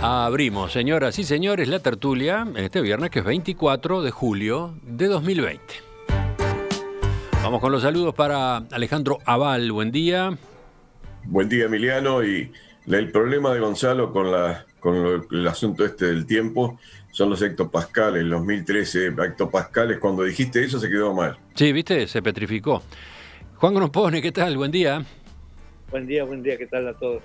Abrimos, señoras y señores, la tertulia en este viernes que es 24 de julio de 2020. Vamos con los saludos para Alejandro Aval. Buen día. Buen día, Emiliano. Y el problema de Gonzalo con el asunto este del tiempo son los hectopascales, los 1013 hectopascales. Cuando dijiste eso se quedó mal. Sí, ¿viste? Se petrificó. Juan Grompone, ¿qué tal? Buen día. Buen día, ¿qué tal a todos?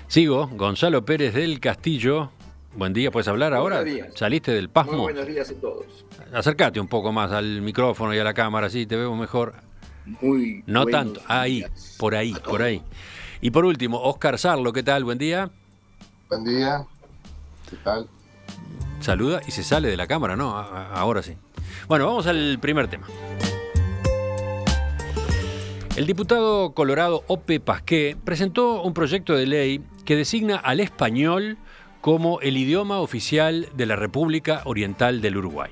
Sigo, Gonzalo Pérez del Castillo. Buen día, ¿puedes hablar ahora? Buenos días. ¿Saliste del pasmo? Muy buenos días a todos. Acércate un poco más al micrófono y a la cámara, así te vemos mejor. Muy No buenos tanto, ahí, días por ahí, a todos. por ahí. Y por último, Oscar Sarlo, ¿qué tal? Buen día. Buen día, ¿qué tal? Saluda y se sale de la cámara, ¿no? Ahora sí. Bueno, vamos al primer tema. El diputado colorado Ope Pasqué presentó un proyecto de ley que designa al español como el idioma oficial de la República Oriental del Uruguay.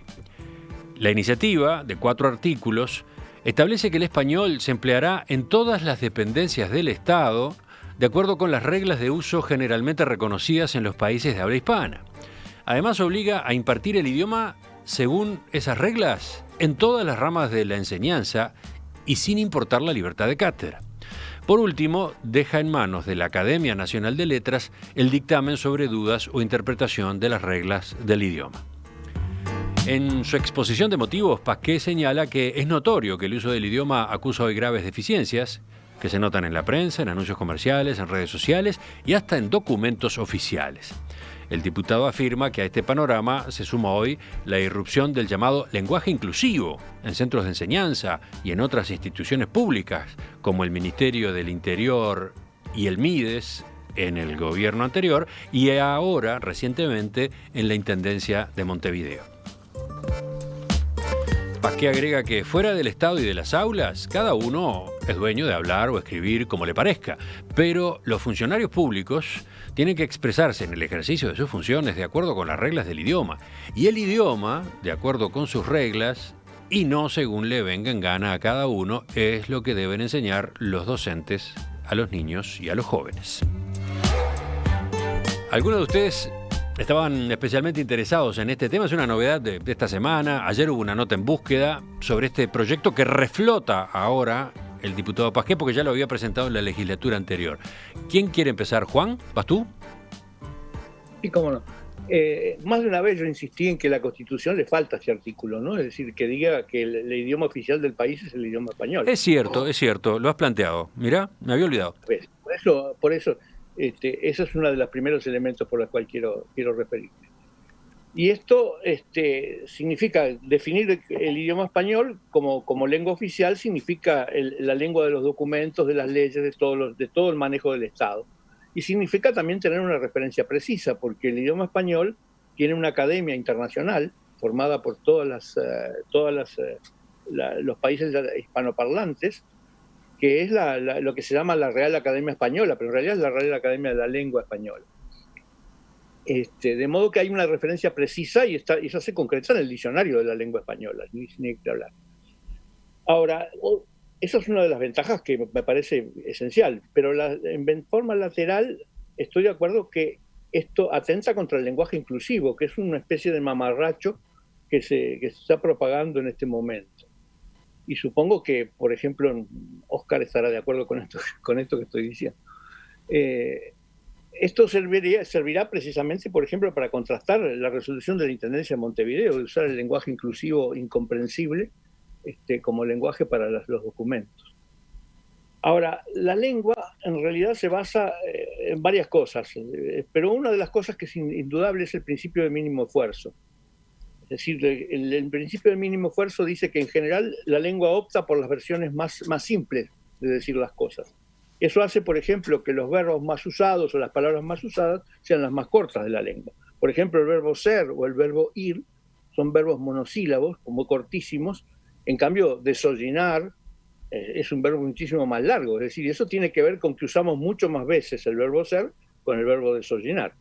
La iniciativa, de 4 artículos, establece que el español se empleará en todas las dependencias del Estado de acuerdo con las reglas de uso generalmente reconocidas en los países de habla hispana. Además, obliga a impartir el idioma según esas reglas en todas las ramas de la enseñanza y sin importar la libertad de cátedra. Por último, deja en manos de la Academia Nacional de Letras el dictamen sobre dudas o interpretación de las reglas del idioma. En su exposición de motivos, Pasqué señala que es notorio que el uso del idioma acusa hoy graves deficiencias, que se notan en la prensa, en anuncios comerciales, en redes sociales y hasta en documentos oficiales. El diputado afirma que a este panorama se suma hoy la irrupción del llamado lenguaje inclusivo en centros de enseñanza y en otras instituciones públicas, como el Ministerio del Interior y el MIDES en el gobierno anterior y ahora, recientemente, en la Intendencia de Montevideo. Pasqué agrega que fuera del Estado y de las aulas, cada uno es dueño de hablar o escribir como le parezca, pero los funcionarios públicos tienen que expresarse en el ejercicio de sus funciones de acuerdo con las reglas del idioma, y el idioma, de acuerdo con sus reglas, y no según le venga en gana a cada uno, es lo que deben enseñar los docentes a los niños y a los jóvenes. ¿Algunos de ustedes estaban especialmente interesados en este tema? Es una novedad de esta semana. Ayer hubo una nota en Búsqueda sobre este proyecto que reflota ahora el diputado Pasqué, porque ya lo había presentado en la legislatura anterior. ¿Quién quiere empezar? ¿Juan? ¿Vas tú? Sí, cómo no. Más de una vez yo insistí en que a la Constitución le falta ese artículo, ¿no? Es decir, que diga que el idioma oficial del país es el idioma español. Es cierto, lo has planteado. Mirá, me había olvidado. Pues, por eso eso es uno de los primeros elementos por los cuales quiero referirme. Y esto significa definir el idioma español como lengua oficial, significa la lengua de los documentos, de las leyes, de todo el manejo del Estado. Y significa también tener una referencia precisa, porque el idioma español tiene una academia internacional formada por todos los países hispanoparlantes, que es lo que se llama la Real Academia Española, pero en realidad es la Real Academia de la Lengua Española. De modo que hay una referencia precisa y eso se concreta en el diccionario de la lengua española, ni hay que hablar. Ahora, esa es una de las ventajas que me parece esencial, pero en forma lateral estoy de acuerdo que esto atenta contra el lenguaje inclusivo, que es una especie de mamarracho que se está propagando en este momento. Y supongo que, por ejemplo, Oscar estará de acuerdo con esto que estoy diciendo. Esto servirá precisamente, por ejemplo, para contrastar la resolución de la Intendencia de Montevideo de usar el lenguaje inclusivo incomprensible como lenguaje para los documentos. Ahora, la lengua en realidad se basa en varias cosas, pero una de las cosas que es indudable es el principio de mínimo esfuerzo. Es decir, el principio del mínimo esfuerzo dice que en general la lengua opta por las versiones más simples de decir las cosas. Eso hace, por ejemplo, que los verbos más usados o las palabras más usadas sean las más cortas de la lengua. Por ejemplo, el verbo ser o el verbo ir son verbos monosílabos, como cortísimos. En cambio, desollinar es un verbo muchísimo más largo. Es decir, eso tiene que ver con que usamos mucho más veces el verbo ser con el verbo desollinar.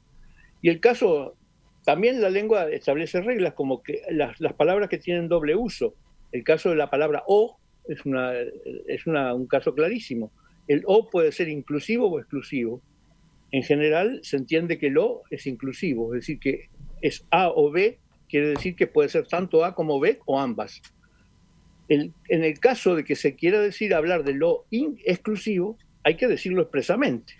Y el caso, también la lengua establece reglas como que las palabras que tienen doble uso. El caso de la palabra o es un caso clarísimo. El o puede ser inclusivo o exclusivo. en general se entiende que lo es inclusivo, es decir, que es A o B, quiere decir que puede ser tanto A como B o ambas. En el caso de que se quiera decir hablar de lo exclusivo, hay que decirlo expresamente.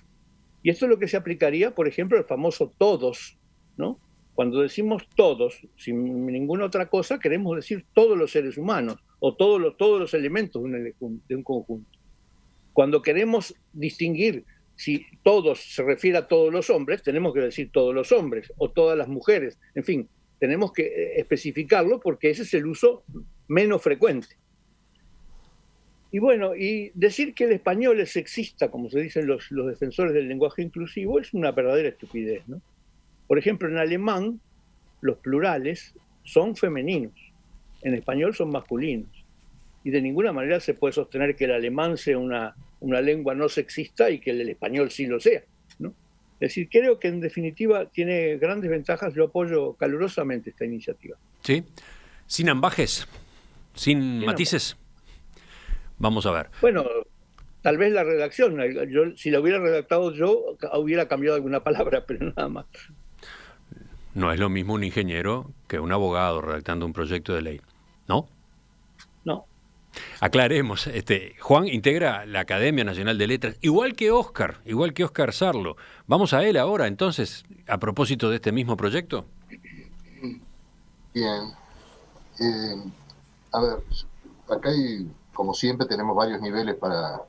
Y esto es lo que se aplicaría, por ejemplo, al famoso todos, ¿no? Cuando decimos todos, sin ninguna otra cosa, queremos decir todos los seres humanos o todos los elementos de un conjunto. Cuando queremos distinguir si todos se refiere a todos los hombres, tenemos que decir todos los hombres o todas las mujeres. En fin, tenemos que especificarlo porque ese es el uso menos frecuente. Y bueno, y decir que el español es sexista, como se dicen los defensores del lenguaje inclusivo, es una verdadera estupidez, ¿no? Por ejemplo, en alemán los plurales son femeninos, en español son masculinos. Y de ninguna manera se puede sostener que el alemán sea una lengua no sexista y que el español sí lo sea, ¿no? Es decir, creo que en definitiva tiene grandes ventajas, yo apoyo calurosamente esta iniciativa. ¿Sí? Sin ambajes, sin matices. Vamos a ver. Bueno, tal vez la redacción, si la hubiera redactado yo, hubiera cambiado alguna palabra, pero nada más. No es lo mismo un ingeniero que un abogado redactando un proyecto de ley, ¿no? No. Aclaremos, Juan integra la Academia Nacional de Letras, igual que Óscar Sarlo. Vamos a él ahora, entonces, a propósito de este mismo proyecto. Bien. A ver, acá hay, como siempre, tenemos varios niveles para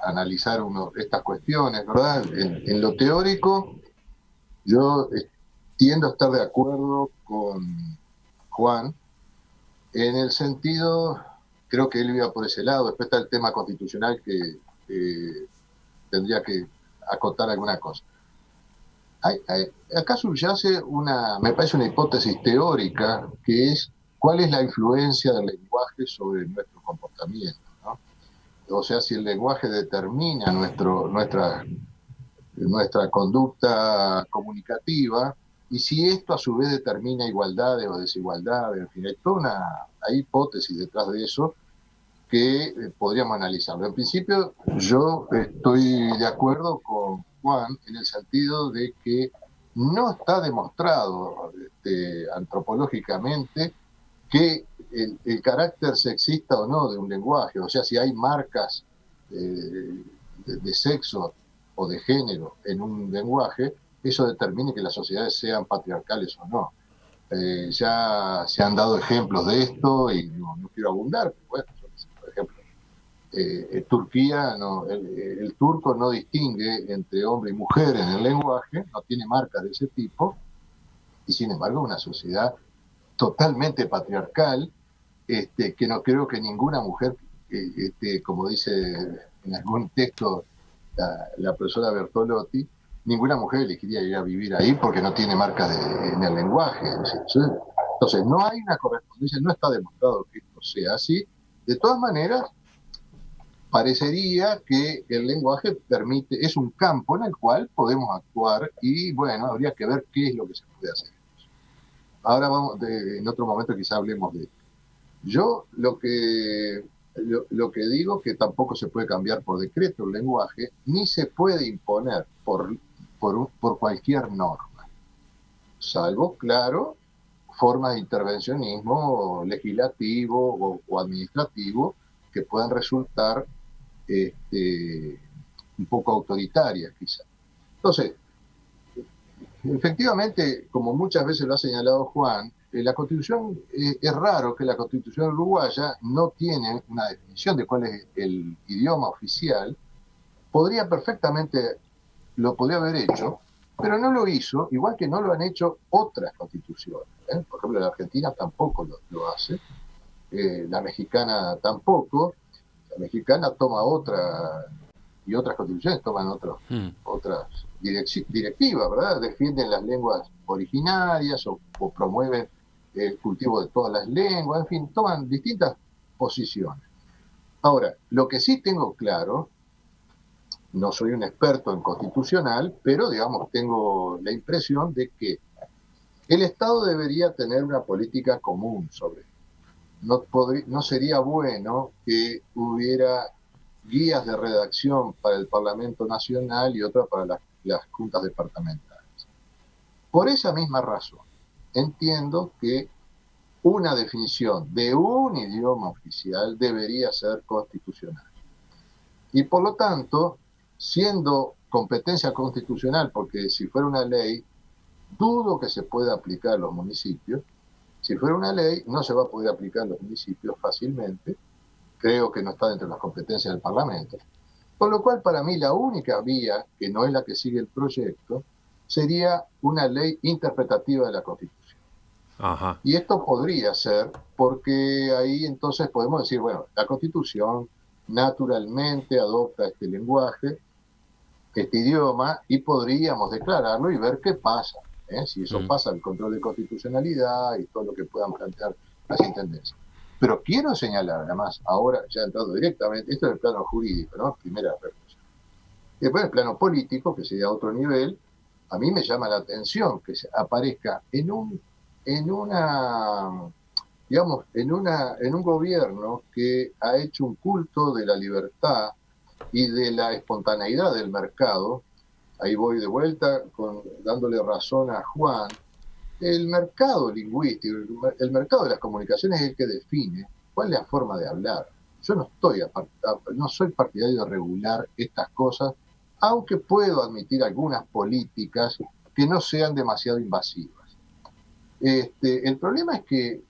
analizar estas cuestiones, ¿verdad? En lo teórico, yo tiendo a estar de acuerdo con Juan, en el sentido, creo que él iba por ese lado. Después está el tema constitucional que tendría que acotar alguna cosa. Acá subyace me parece una hipótesis teórica, que es cuál es la influencia del lenguaje sobre nuestro comportamiento, ¿no? O sea, si el lenguaje determina nuestra conducta comunicativa, y si esto a su vez determina igualdades o desigualdades, en fin, hay hipótesis detrás de eso que podríamos analizarlo. En principio, yo estoy de acuerdo con Juan en el sentido de que no está demostrado antropológicamente que el carácter sexista o no de un lenguaje, o sea, si hay marcas de sexo o de género en un lenguaje, eso determine que las sociedades sean patriarcales o no. Ya se han dado ejemplos de esto y no quiero abundar, pero bueno, por ejemplo, Turquía, el turco no distingue entre hombre y mujer en el lenguaje, no tiene marcas de ese tipo, y sin embargo una sociedad totalmente patriarcal, que no creo que ninguna mujer, como dice en algún texto la profesora Bertolotti, ninguna mujer elegiría ir a vivir ahí porque no tiene marcas en el lenguaje. Entonces, no hay una correspondencia, no está demostrado que esto sea así. De todas maneras, parecería que el lenguaje es un campo en el cual podemos actuar y, bueno, habría que ver qué es lo que se puede hacer. Ahora en otro momento quizá hablemos de esto. Yo lo que digo que tampoco se puede cambiar por decreto el lenguaje, ni se puede imponer por cualquier norma, salvo, claro, formas de intervencionismo legislativo o administrativo que puedan resultar un poco autoritarias, quizá. Entonces, efectivamente, como muchas veces lo ha señalado Juan, la Constitución, es raro que la Constitución uruguaya no tiene una definición de cuál es el idioma oficial. Lo podría haber hecho, pero no lo hizo, igual que no lo han hecho otras constituciones. Por ejemplo, la Argentina tampoco lo hace, la mexicana tampoco. La mexicana toma y otras constituciones toman otras directivas, ¿verdad? Defienden las lenguas originarias o promueven el cultivo de todas las lenguas, en fin, toman distintas posiciones. Ahora, lo que sí tengo claro, no soy un experto en constitucional, pero digamos tengo la impresión de que el Estado debería tener una política común sobre esto. No sería bueno que hubiera guías de redacción para el Parlamento Nacional y otra para las juntas departamentales. Por esa misma razón, entiendo que una definición de un idioma oficial debería ser constitucional. Y por lo tanto, siendo competencia constitucional, porque si fuera una ley, dudo que se pueda aplicar a los municipios. Si fuera una ley, no se va a poder aplicar a los municipios fácilmente. Creo que no está dentro de las competencias del Parlamento. Con lo cual, para mí, la única vía, que no es la que sigue el proyecto, sería una ley interpretativa de la Constitución. Ajá. Y esto podría ser, porque ahí entonces podemos decir, bueno, la Constitución naturalmente adopta este lenguaje, este idioma, y podríamos declararlo y ver qué pasa, si eso pasa el control de constitucionalidad y todo lo que puedan plantear las intendencias. Pero quiero señalar, además, ahora ya entrando directamente, esto es el plano jurídico, ¿no? Primera reflexión. Después el plano político, que sería otro nivel, a mí me llama la atención que aparezca en un gobierno que ha hecho un culto de la libertad y de la espontaneidad del mercado. Ahí voy de vuelta dándole razón a Juan. El mercado lingüístico, el mercado de las comunicaciones es el que define cuál es la forma de hablar. Yo no soy partidario de regular estas cosas, aunque puedo admitir algunas políticas que no sean demasiado invasivas. El problema es que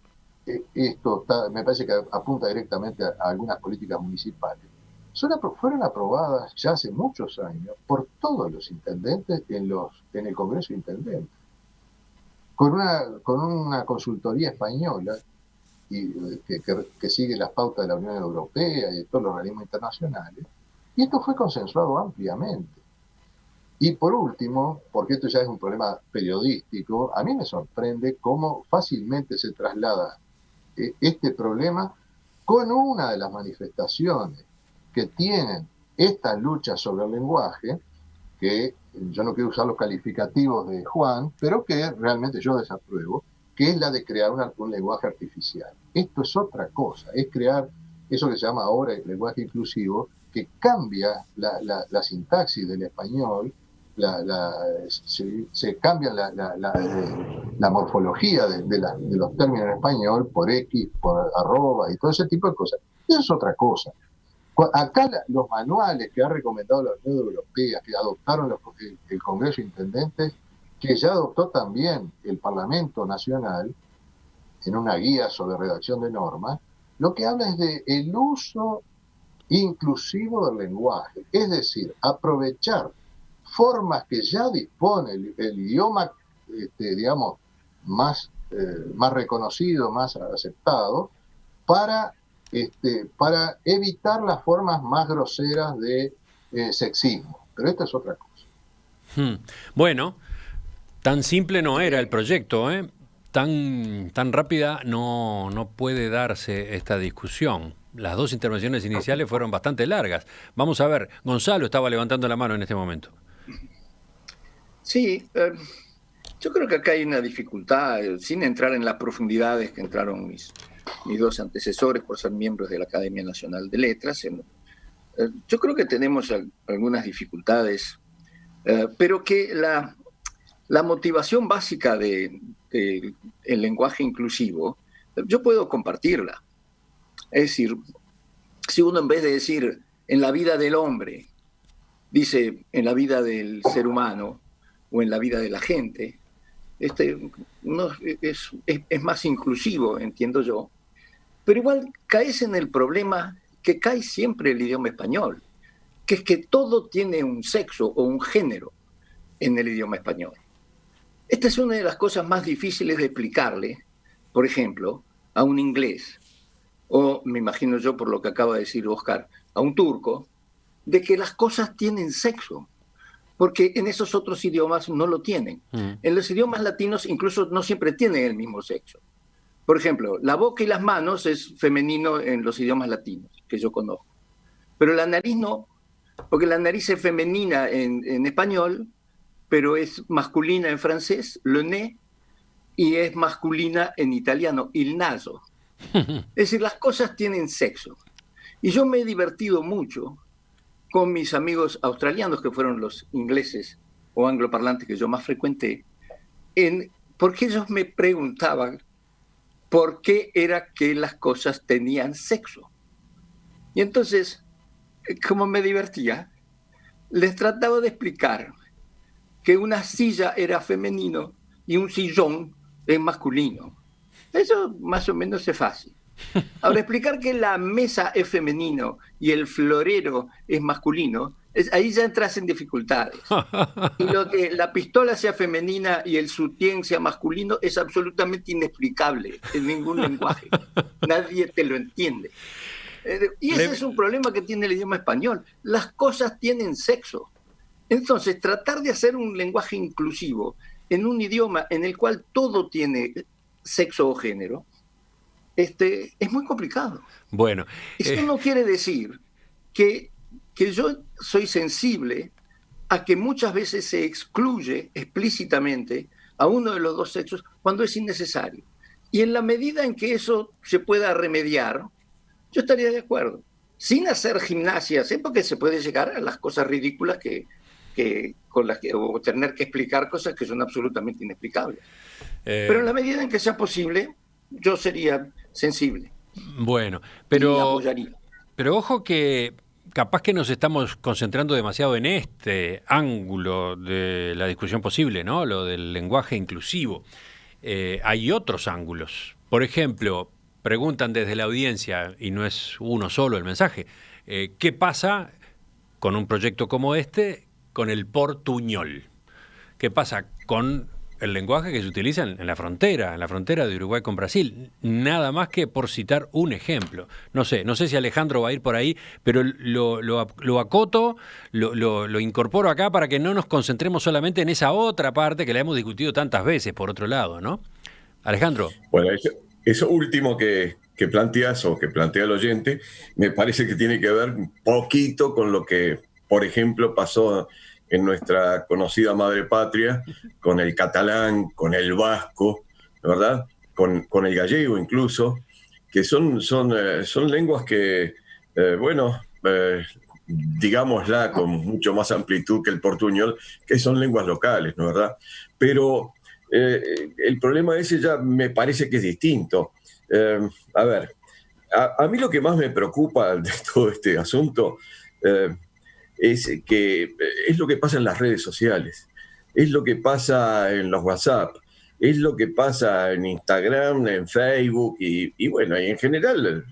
esto me parece que apunta directamente a algunas políticas municipales. Fueron aprobadas ya hace muchos años por todos los intendentes en el Congreso de Intendentes, con una consultoría española que sigue las pautas de la Unión Europea y de todos los organismos internacionales, y esto fue consensuado ampliamente. Y por último, porque esto ya es un problema periodístico, a mí me sorprende cómo fácilmente se traslada este problema con una de las manifestaciones que tienen esta lucha sobre el lenguaje, que yo no quiero usar los calificativos de Juan, pero que realmente yo desapruebo, que es la de crear un lenguaje artificial. Esto es otra cosa, es crear eso que se llama ahora el lenguaje inclusivo, que cambia la sintaxis del español, se cambia la morfología de los términos en español por X, por arroba y todo ese tipo de cosas. Eso es otra cosa. Acá los manuales que ha recomendado la Unión Europea, que adoptaron el Congreso de Intendentes, que ya adoptó también el Parlamento Nacional en una guía sobre redacción de normas, lo que habla es de el uso inclusivo del lenguaje, es decir, aprovechar formas que ya dispone el idioma, digamos, más reconocido, más aceptado, para evitar las formas más groseras de sexismo. Pero esto es otra cosa. Bueno, tan simple no era el proyecto, ¿eh? Tan rápida no puede darse esta discusión. Las dos intervenciones iniciales fueron bastante largas. Vamos a ver, Gonzalo estaba levantando la mano en este momento. Sí, yo creo que acá hay una dificultad, sin entrar en las profundidades que entraron mis dos antecesores por ser miembros de la Academia Nacional de Letras. Yo creo que tenemos algunas dificultades, pero que la motivación básica del lenguaje inclusivo, yo puedo compartirla. Es decir, si uno en vez de decir en la vida del hombre, dice en la vida del ser humano o en la vida de la gente, no, es más inclusivo, entiendo yo. Pero igual caes en el problema que cae siempre el idioma español, que es que todo tiene un sexo o un género en el idioma español. Esta es una de las cosas más difíciles de explicarle, por ejemplo, a un inglés, o me imagino yo por lo que acaba de decir Oscar, a un turco, de que las cosas tienen sexo, porque en esos otros idiomas no lo tienen. En los idiomas latinos incluso no siempre tienen el mismo sexo. Por ejemplo, la boca y las manos es femenino en los idiomas latinos, que yo conozco. Pero la nariz no, porque la nariz es femenina en español, pero es masculina en francés, le nez, y es masculina en italiano, il naso. Es decir, las cosas tienen sexo. Y yo me he divertido mucho con mis amigos australianos, que fueron los ingleses o angloparlantes que yo más frecuenté, porque ellos me preguntaban por qué era que las cosas tenían sexo. Y entonces, como me divertía, les trataba de explicar que una silla era femenino y un sillón es masculino. Eso más o menos es fácil. Ahora, explicar que la mesa es femenino y el florero es masculino, ahí ya entras en dificultades. Y lo que la pistola sea femenina y el sutién sea masculino es absolutamente inexplicable en ningún lenguaje. Nadie te lo entiende. Y ese es un problema que tiene el idioma español. Las cosas tienen sexo. Entonces, tratar de hacer un lenguaje inclusivo en un idioma en el cual todo tiene sexo o género, es muy complicado. Bueno, Esto no quiere decir que yo soy sensible a que muchas veces se excluye explícitamente a uno de los dos sexos cuando es innecesario. Y en la medida en que eso se pueda remediar, yo estaría de acuerdo. Sin hacer gimnasia, porque se puede llegar a las cosas ridículas con las que, o tener que explicar cosas que son absolutamente inexplicables. Pero en la medida en que sea posible, yo sería sensible. Bueno, y apoyaría. Pero ojo que capaz que nos estamos concentrando demasiado en este ángulo de la discusión posible, ¿no? Lo del lenguaje inclusivo. Hay otros ángulos. Por ejemplo, preguntan desde la audiencia, y no es uno solo el mensaje, ¿qué pasa con un proyecto como este con el portuñol? ¿Qué pasa con el lenguaje que se utiliza en la frontera de Uruguay con Brasil? Nada más que por citar un ejemplo. No sé si Alejandro va a ir por ahí, pero lo acoto, lo incorporo acá para que no nos concentremos solamente en esa otra parte que la hemos discutido tantas veces, por otro lado, ¿no? Alejandro. Bueno, eso último que planteas o que plantea el oyente, me parece que tiene que ver un poquito con lo que, por ejemplo, pasó en nuestra conocida madre patria, con el catalán, con el vasco, ¿verdad? Con el gallego incluso, que son lenguas que, digámosla con mucho más amplitud que el portuñol, que son lenguas locales, ¿no? ¿Verdad? Pero el problema ese ya me parece que es distinto. A ver, a mí lo que más me preocupa de todo este asunto es lo que pasa en las redes sociales, es lo que pasa en los WhatsApp, es lo que pasa en Instagram, en Facebook y bueno, y en general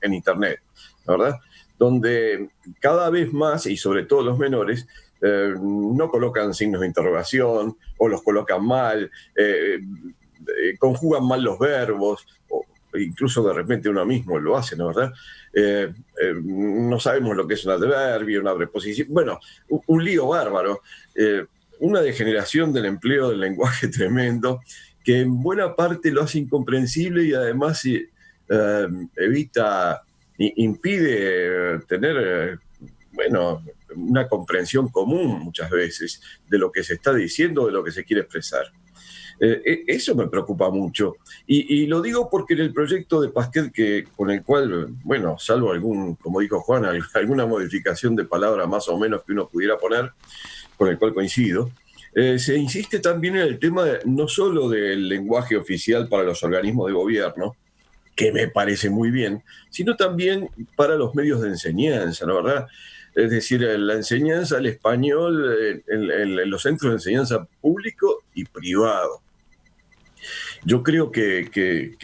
en Internet, ¿verdad? Donde cada vez más, y sobre todo los menores, no colocan signos de interrogación o los colocan mal, conjugan mal los verbos, o incluso de repente uno mismo lo hace, ¿no? ¿Verdad? No sabemos lo que es un adverbio, una preposición, bueno, un lío bárbaro, una degeneración del empleo del lenguaje tremendo, que en buena parte lo hace incomprensible y además impide tener, una comprensión común muchas veces de lo que se está diciendo, de lo que se quiere expresar. Eso me preocupa mucho. Y lo digo porque en el proyecto de Pasquet, con el cual, bueno, salvo como dijo Juan, alguna modificación de palabra más o menos que uno pudiera poner, con el cual coincido, se insiste también en el tema no solo del lenguaje oficial para los organismos de gobierno, que me parece muy bien, sino también para los medios de enseñanza, ¿no? ¿Verdad? Es decir, la enseñanza al español en los centros de enseñanza público y privado. Yo creo que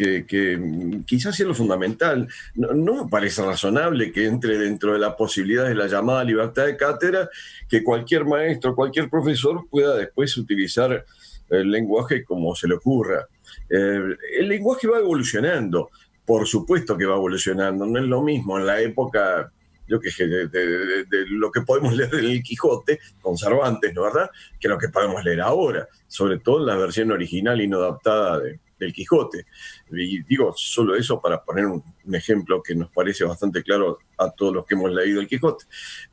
quizás sea lo fundamental. No me parece razonable que entre dentro de la posibilidad de la llamada libertad de cátedra que cualquier maestro, cualquier profesor pueda después utilizar el lenguaje como se le ocurra. El lenguaje va evolucionando, por supuesto que va evolucionando. No es lo mismo en la época, yo que sé, de lo que podemos leer en el Quijote, con Cervantes, ¿no? ¿Verdad? Que lo que podemos leer ahora, sobre todo en la versión original y no adaptada del Quijote. Y digo solo eso para poner un ejemplo que nos parece bastante claro a todos los que hemos leído el Quijote.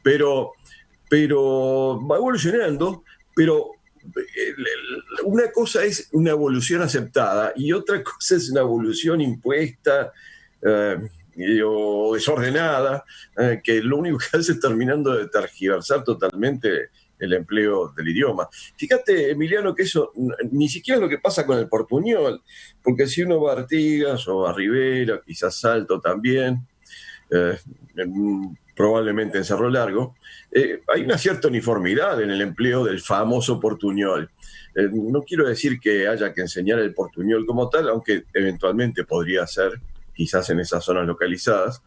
Pero va evolucionando, pero una cosa es una evolución aceptada y otra cosa es una evolución impuesta o desordenada, que lo único que hace es terminando de tergiversar totalmente el empleo del idioma. Fíjate, Emiliano, que eso ni siquiera es lo que pasa con el portuñol, porque si uno va a Artigas o a Rivera, quizás Salto también, eh, probablemente en Cerro Largo, hay una cierta uniformidad en el empleo del famoso portuñol. No quiero decir que haya que enseñar el portuñol como tal, aunque eventualmente podría ser, quizás en esas zonas localizadas,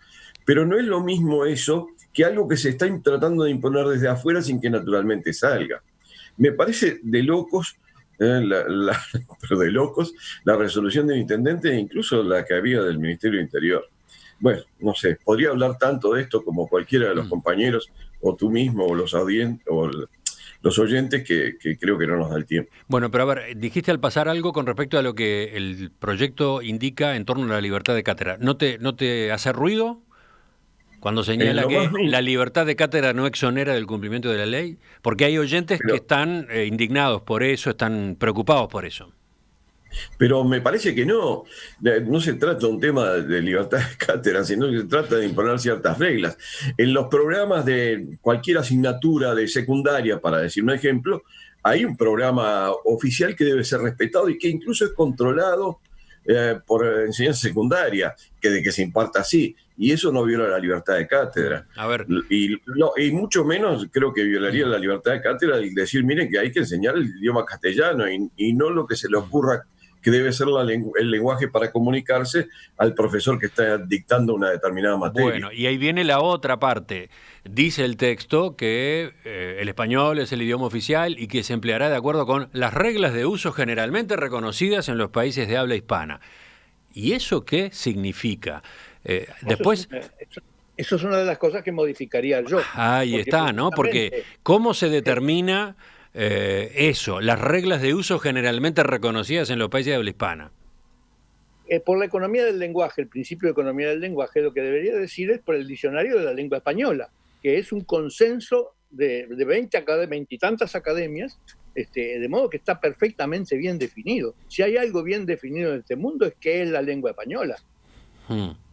pero no es lo mismo eso que algo que se está tratando de imponer desde afuera sin que naturalmente salga. Me parece de locos, pero de locos, la resolución del intendente e incluso la que había del Ministerio del Interior. Bueno, no sé, podría hablar tanto de esto como cualquiera de los compañeros, o tú mismo, o los los oyentes, que creo que no nos da el tiempo. Bueno, pero a ver, dijiste al pasar algo con respecto a lo que el proyecto indica en torno a la libertad de cátedra. ¿No te hace ruido cuando señala Lo que más la libertad de cátedra no exonera del cumplimiento de la ley? Porque hay oyentes que están indignados por eso, están preocupados por eso. Pero me parece que no. No se trata de un tema de libertad de cátedra, sino que se trata de imponer ciertas reglas. En los programas de cualquier asignatura de secundaria, para decir un ejemplo, hay un programa oficial que debe ser respetado y que incluso es controlado por enseñanza secundaria, de que se imparta así. Y eso no viola la libertad de cátedra. A ver. Y mucho menos creo que violaría la libertad de cátedra el decir, miren, que hay que enseñar el idioma castellano y no lo que se le ocurra que debe ser el lenguaje para comunicarse al profesor que está dictando una determinada materia. Bueno, y ahí viene la otra parte. Dice el texto que el español es el idioma oficial y que se empleará de acuerdo con las reglas de uso generalmente reconocidas en los países de habla hispana. ¿Y eso qué significa? Después... Eso es una de las cosas que modificaría yo. Ahí está, ¿no? Porque ¿cómo se determina eso, las reglas de uso generalmente reconocidas en los países de habla hispana? Por la economía del lenguaje, el principio de economía del lenguaje, lo que debería decir es por el diccionario de la lengua española, que es un consenso de 20 y tantas academias, de modo que está perfectamente bien definido. Si hay algo bien definido en este mundo es que es la lengua española.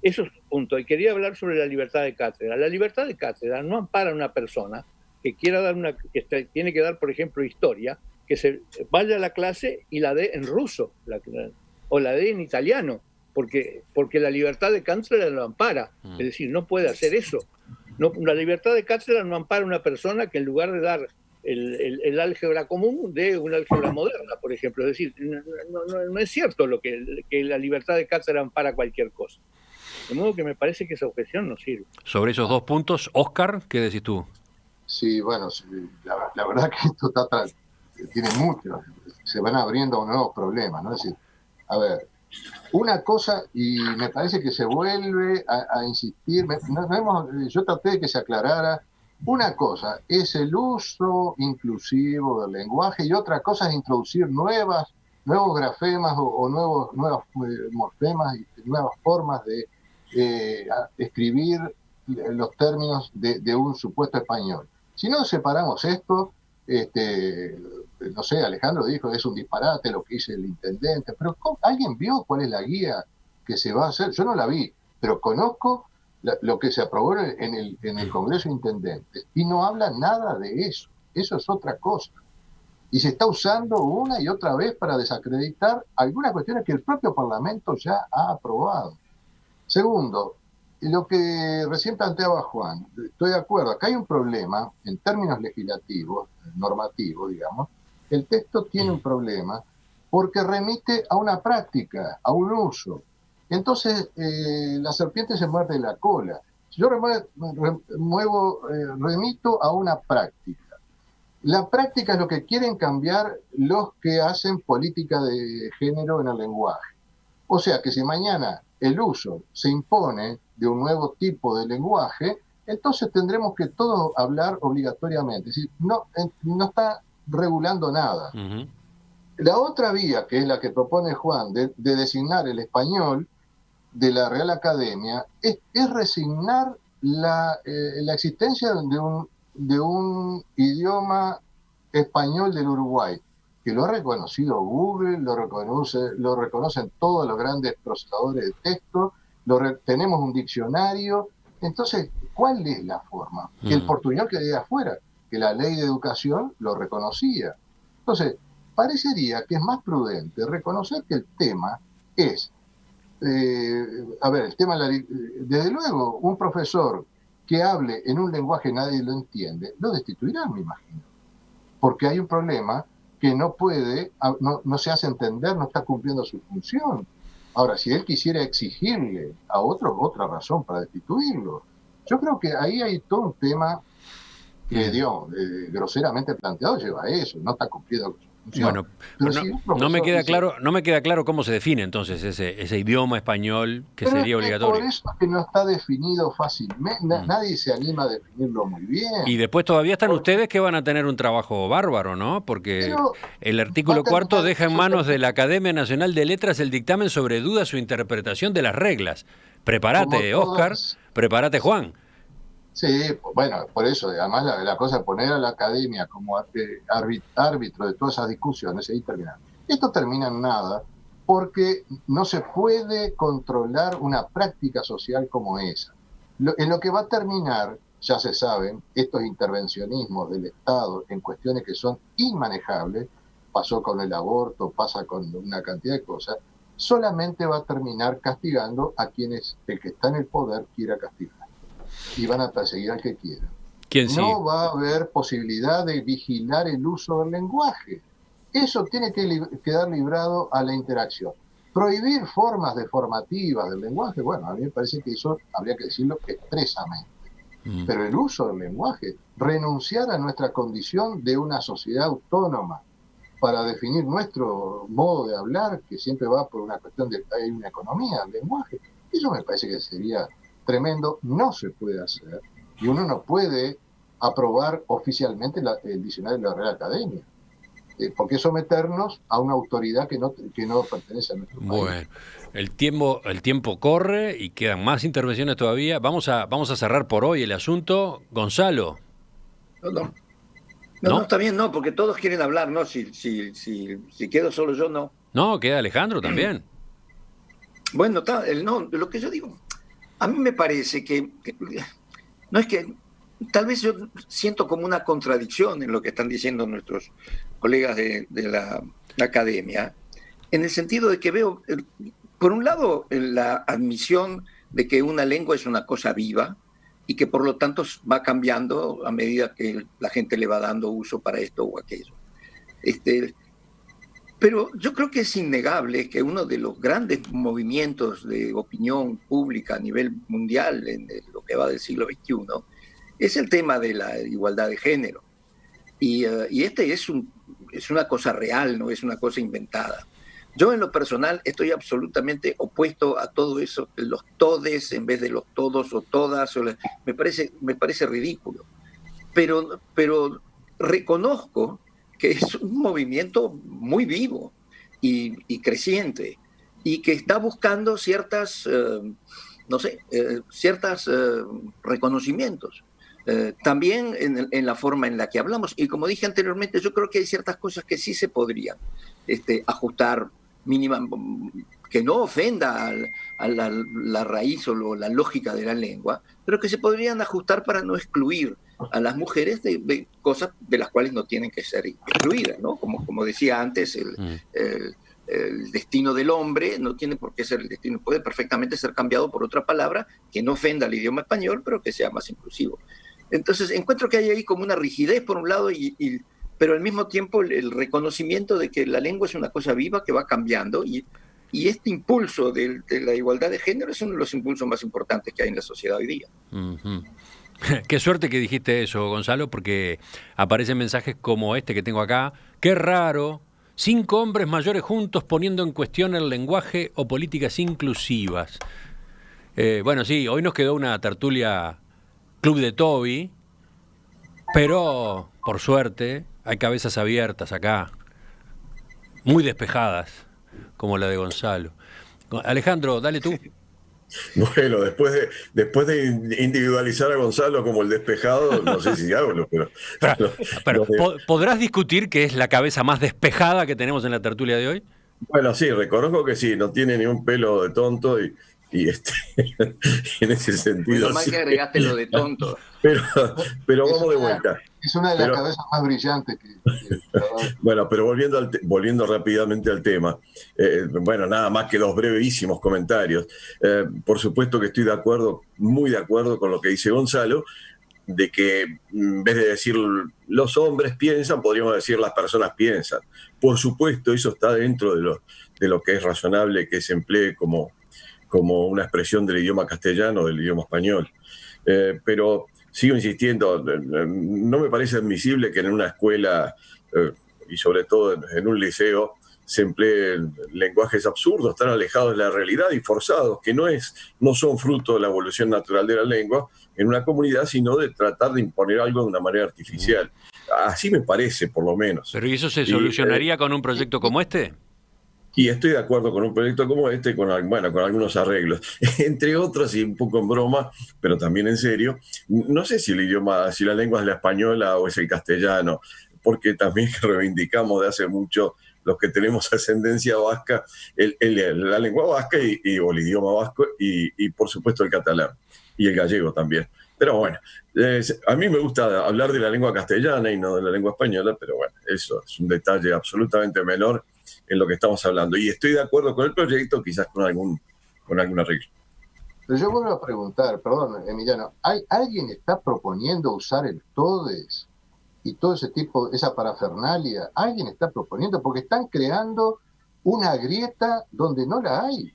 Eso es un punto. Y quería hablar sobre la libertad de cátedra. La libertad de cátedra no ampara a una persona que quiera dar tiene que dar, por ejemplo, historia, que se vaya a la clase y la dé en ruso, o la dé en italiano, porque la libertad de cátedra lo ampara. Es decir, no puede hacer eso. No, la libertad de cátedra no ampara a una persona que en lugar de dar el álgebra común dé una álgebra moderna, por ejemplo. Es decir, no es cierto que la libertad de cátedra ampara cualquier cosa. De modo que me parece que esa objeción no sirve. Sobre esos dos puntos, Óscar, ¿qué decís tú? Sí, bueno, la verdad que esto tiene mucho, se van abriendo nuevos problemas, ¿no? Es decir, a ver, una cosa, y me parece que se vuelve a insistir, yo traté de que se aclarara, una cosa es el uso inclusivo del lenguaje y otra cosa es introducir nuevos grafemas o nuevos morfemas y nuevas formas de escribir los términos de un supuesto español. Si no separamos esto, no sé, Alejandro dijo, es un disparate lo que dice el intendente, pero ¿alguien vio cuál es la guía que se va a hacer? Yo no la vi, pero conozco lo que se aprobó en el Congreso de Intendentes y no habla nada de eso. Eso es otra cosa. Y se está usando una y otra vez para desacreditar algunas cuestiones que el propio Parlamento ya ha aprobado. Segundo, lo que recién planteaba Juan, estoy de acuerdo, acá hay un problema en términos legislativos, normativos, digamos. El texto tiene un problema porque remite a una práctica, a un uso. Entonces, la serpiente se muerde la cola. Yo remito a una práctica. La práctica es lo que quieren cambiar los que hacen política de género en el lenguaje. O sea que si mañana el uso se impone de un nuevo tipo de lenguaje, entonces tendremos que todos hablar obligatoriamente. Es decir, no está regulando nada. Uh-huh. La otra vía, que es la que propone Juan, de designar el español de la Real Academia, es resignar la existencia de un idioma español del Uruguay, que lo ha reconocido Google, lo reconocen todos los grandes procesadores de texto, tenemos un diccionario. Entonces, ¿cuál es la forma? Que el portuñol quede afuera, que la ley de educación lo reconocía. Entonces, parecería que es más prudente reconocer que el tema es, desde luego, un profesor que hable en un lenguaje que nadie lo entiende, lo destituirán, me imagino, porque hay un problema que no se hace entender, no está cumpliendo su función. Ahora, si él quisiera exigirle a otro otra razón para destituirlo, yo creo que ahí hay todo un tema que, digamos, groseramente planteado lleva a eso, no está cumpliendo su función. Bueno, no me queda claro cómo se define entonces ese idioma español que sería obligatorio. Por eso es que no está definido fácilmente, nadie se anima a definirlo muy bien. Y después todavía están ustedes que van a tener un trabajo bárbaro, ¿no? Porque el artículo 4 deja en manos de la Academia Nacional de Letras el dictamen sobre dudas o interpretación de las reglas. Prepárate, Óscar, prepárate, Juan. Sí, bueno, por eso, además la cosa de poner a la academia como árbitro de todas esas discusiones, ahí termina. Esto termina en nada, porque no se puede controlar una práctica social como esa. En lo que va a terminar, ya se saben, estos intervencionismos del Estado en cuestiones que son inmanejables, pasó con el aborto, pasa con una cantidad de cosas, solamente va a terminar castigando a quienes el que está en el poder quiera castigar. Y van a perseguir al que quiera. No va a haber posibilidad de vigilar el uso del lenguaje. Eso tiene que quedar librado a la interacción. Prohibir formas deformativas del lenguaje, bueno, a mí me parece que eso habría que decirlo expresamente. Pero el uso del lenguaje, renunciar a nuestra condición de una sociedad autónoma para definir nuestro modo de hablar, que siempre va por una cuestión de hay una economía, el lenguaje, eso me parece que sería tremendo, no se puede hacer, y uno no puede aprobar oficialmente el diccionario de la Real Academia, porque someternos a una autoridad que no pertenece a nuestro país. Bueno, el tiempo corre y quedan más intervenciones todavía. Vamos a cerrar por hoy el asunto. Gonzalo. No, está bien, no, porque todos quieren hablar, ¿no? Si quedo solo yo, no. No, queda Alejandro también. Bueno, lo que yo digo, a mí me parece que no es que, tal vez yo siento como una contradicción en lo que están diciendo nuestros colegas de la academia, en el sentido de que veo, por un lado, la admisión de que una lengua es una cosa viva y que por lo tanto va cambiando a medida que la gente le va dando uso para esto o aquello. Pero yo creo que es innegable que uno de los grandes movimientos de opinión pública a nivel mundial en lo que va del siglo XXI es el tema de la igualdad de género. Y es una cosa real, no es una cosa inventada. Yo en lo personal estoy absolutamente opuesto a todo eso, los todes en vez de los todos o todas, me parece ridículo. Pero reconozco que es un movimiento muy vivo y creciente y que está buscando ciertos reconocimientos. También en la forma en la que hablamos. Y como dije anteriormente, yo creo que hay ciertas cosas que sí se podrían ajustar mínima, que no ofenda a la raíz o la lógica de la lengua, pero que se podrían ajustar para no excluir a las mujeres de cosas de las cuales no tienen que ser excluidas, ¿no? Como decía antes, el destino del hombre no tiene por qué ser el destino, puede perfectamente ser cambiado por otra palabra que no ofenda al idioma español, pero que sea más inclusivo. Entonces encuentro que hay ahí como una rigidez por un lado, pero al mismo tiempo el reconocimiento de que la lengua es una cosa viva que va cambiando y este impulso de la igualdad de género es uno de los impulsos más importantes que hay en la sociedad hoy día. Uh-huh. Qué suerte que dijiste eso, Gonzalo, porque aparecen mensajes como este que tengo acá. Qué raro, 5 hombres mayores juntos poniendo en cuestión el lenguaje o políticas inclusivas. Bueno, sí, hoy nos quedó una tertulia Club de Toby, pero por suerte hay cabezas abiertas acá, muy despejadas, como la de Gonzalo. Alejandro, dale tú. Bueno, después de individualizar a Gonzalo como el despejado, no sé si hablo, pero ¿podrás discutir que es la cabeza más despejada que tenemos en la tertulia de hoy? Bueno, sí, reconozco que sí, no tiene ni un pelo de tonto y y en ese sentido. Lo mal que agregaste lo de tonto. Pero vamos de vuelta. Es una de las cabezas más brillantes que Bueno, pero volviendo rápidamente al tema, bueno, nada más que dos brevísimos comentarios. Por supuesto que estoy de acuerdo, muy de acuerdo con lo que dice Gonzalo, de que en vez de decir los hombres piensan, podríamos decir las personas piensan. Por supuesto, eso está dentro de lo que es razonable que se emplee como una expresión del idioma castellano, del idioma español. Pero sigo insistiendo, no me parece admisible que en una escuela, y sobre todo en un liceo, se empleen lenguajes absurdos, tan alejados de la realidad y forzados, que no son fruto de la evolución natural de la lengua en una comunidad, sino de tratar de imponer algo de una manera artificial. Así me parece, por lo menos. ¿Pero y eso se solucionaría con un proyecto como este? Y estoy de acuerdo con un proyecto como este, con algunos arreglos, entre otros, y un poco en broma, pero también en serio. No sé si la lengua es la española o es el castellano, porque también reivindicamos de hace mucho los que tenemos ascendencia vasca, la lengua vasca y o el idioma vasco y por supuesto el catalán y el gallego también. Pero bueno, a mí me gusta hablar de la lengua castellana y no de la lengua española, pero bueno, eso es un detalle absolutamente menor en lo que estamos hablando. Y estoy de acuerdo con el proyecto, quizás con algún arreglo. Pero yo vuelvo a preguntar, perdón, Emiliano, ¿alguien está proponiendo usar el todes y todo ese tipo, esa parafernalia? ¿Alguien está proponiendo? Porque están creando una grieta donde no la hay.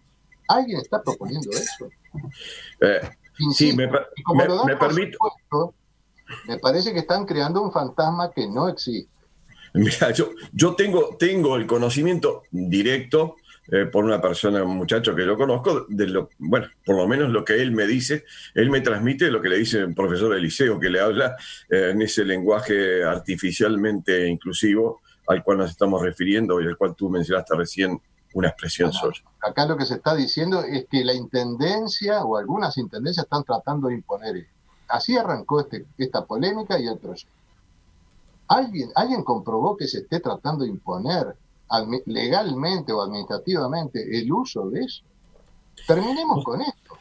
¿Alguien está proponiendo eso? Sí, me permito. Me parece que están creando un fantasma que no existe. Mira, yo tengo el conocimiento directo por una persona, un muchacho que yo conozco, por lo menos lo que él me dice, él me transmite lo que le dice un profesor de liceo, que le habla en ese lenguaje artificialmente inclusivo al cual nos estamos refiriendo y al cual tú mencionaste recién una expresión suya. Acá lo que se está diciendo es que la intendencia o algunas intendencias están tratando de imponer esto. Así arrancó esta polémica y el proyecto. ¿Alguien comprobó que se esté tratando de imponer legalmente o administrativamente el uso de eso? Terminemos con esto.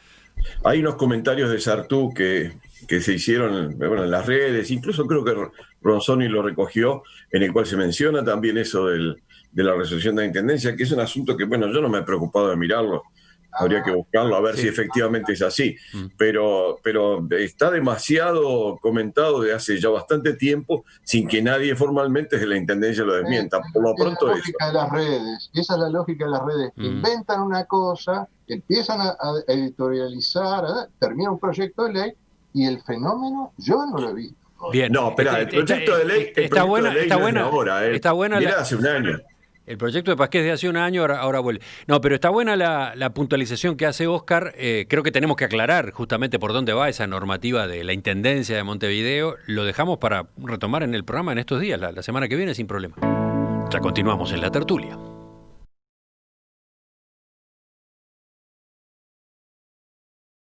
Hay unos comentarios de Sartú que se hicieron en las redes, incluso creo que Ronzoni lo recogió, en el cual se menciona también eso de la resolución de la intendencia, que es un asunto que, yo no me he preocupado de mirarlo. Habría que buscarlo a ver si efectivamente es así. Pero está demasiado comentado de hace ya bastante tiempo sin que nadie formalmente desde la intendencia lo desmienta. Por lo pronto esa es la lógica de las redes. Inventan una cosa, empiezan a editorializar, termina un proyecto de ley y el fenómeno yo no lo he visto. Bien. No, espera, el proyecto de ley está buena Mirá, hace un año. El proyecto de Pasqué es de hace un año, ahora vuelve. No, pero está buena la puntualización que hace Óscar. Creo que tenemos que aclarar justamente por dónde va esa normativa de la Intendencia de Montevideo. Lo dejamos para retomar en el programa en estos días, la semana que viene, sin problema. Ya continuamos en la tertulia.